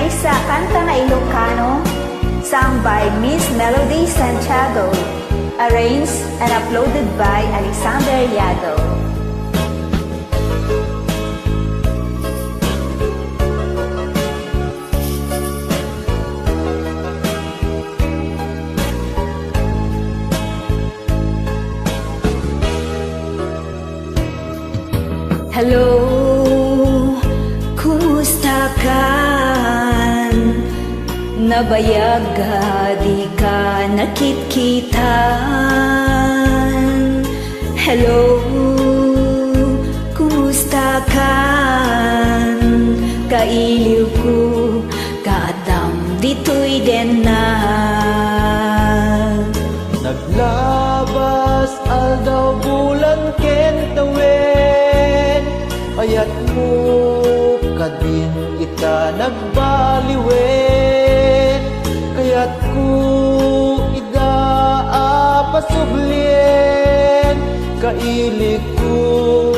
ay sa kanta na Ilocano, sung by Miss Melody Santiago, arranged and uploaded by Yago. Hello, kumusta kan? Nabayag di ka nakitkitan. Hello, kumusta kan? Kailiw ko, kaadam dito'y den na. Naglabas aldaw bulan kentawin, ayat mo kadin kita nagbaliwen, kaya't ko idaapasublien, kailig ko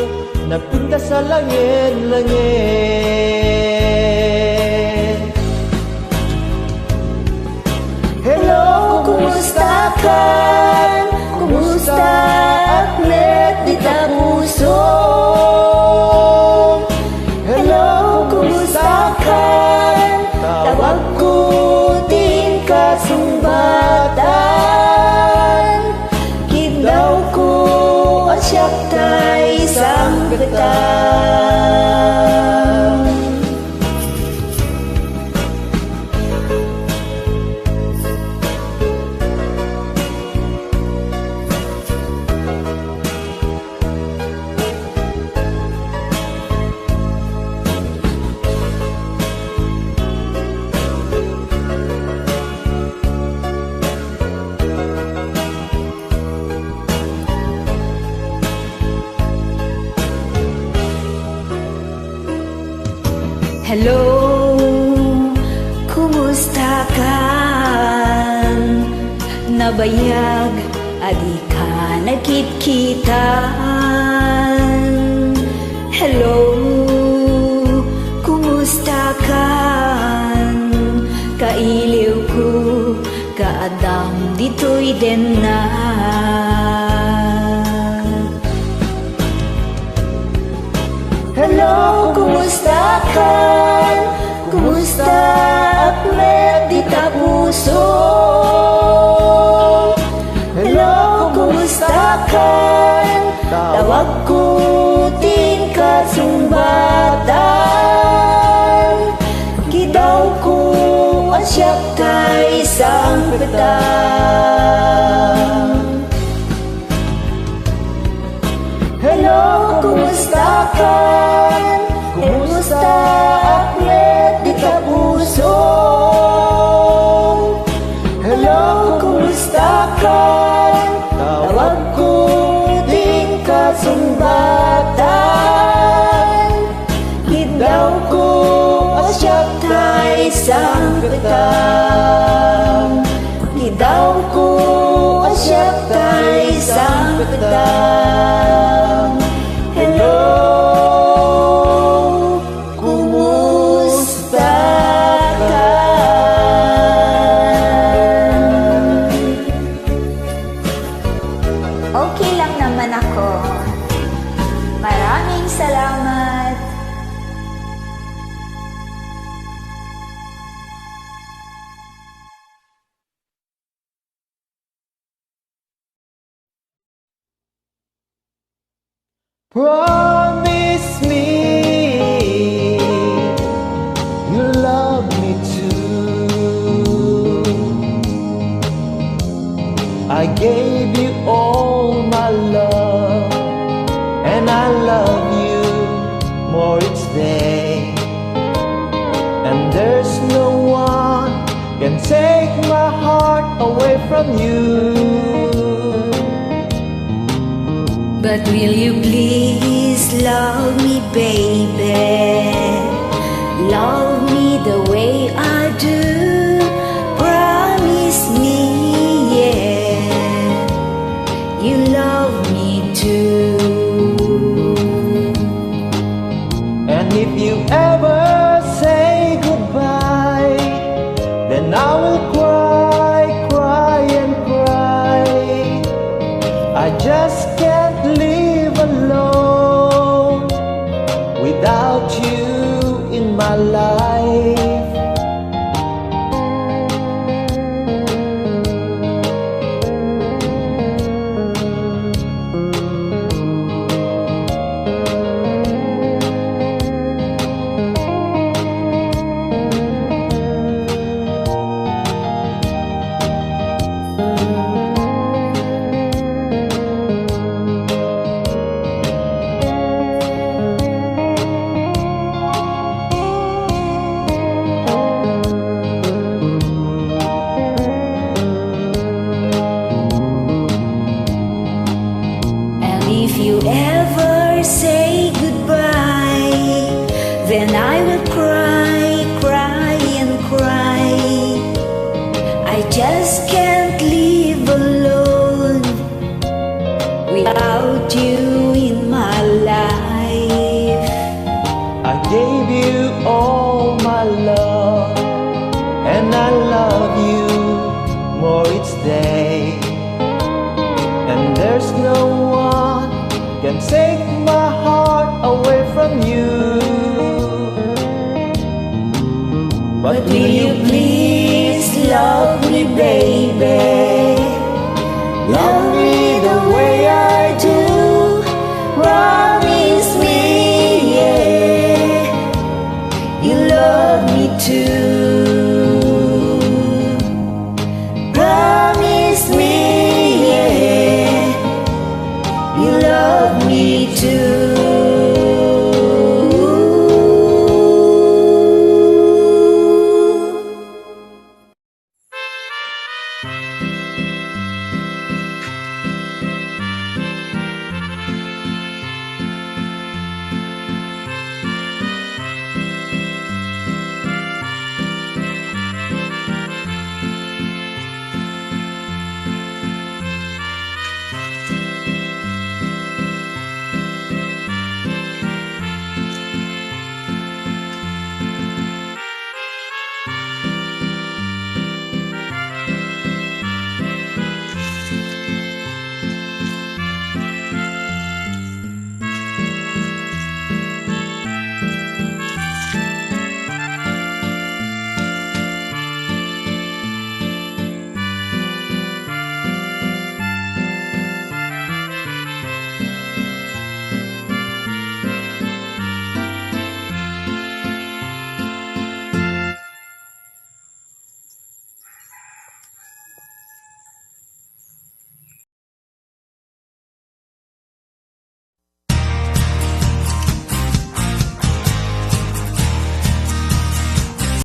nagpunta sa langit-langit. Hello, kumusta kan? Kumusta aklet di ta puso? Hello, kumusta kan? Tawag ko din ka sumbatan. Kidaw ko at siyak tay sanggatan. Hello, kumusta kan? Nabayag, adi ka nakitkitan. Hello, kumusta kan? Kailiw ko, kaadam dito'y den na. Hello, kumusta kan? Kumusta aklet di ta puso? Hello, kumusta kan? Tawag ko din ka sumbatan. Kidaw ko at siyak tay sanggatan. Hello, kumusta kan? Kumusta aklet di ta puso? Hello, kumusta kan? Tawag ko din ka sumbatan. Kidaw ko at siyak tay sanggatan. Kidaw ko at siyak tay sanggatan. Hello, kumusta kan? Okay lang naman ako. Maraming salamat. Promise me you love me too. I gave you all my love, and I love you more each day. And there's no one can take my heart away from you. But will you please love me, baby? Love me the way I do. Promise me, yeah, you love me too. And if you ever say goodbye, ever say goodbye, then I will cry, cry and cry. I just can't live alone without you in my life. I gave you all my love, and I love you more each day. And there's no one can take my heart away from you. But will you please love me, baby?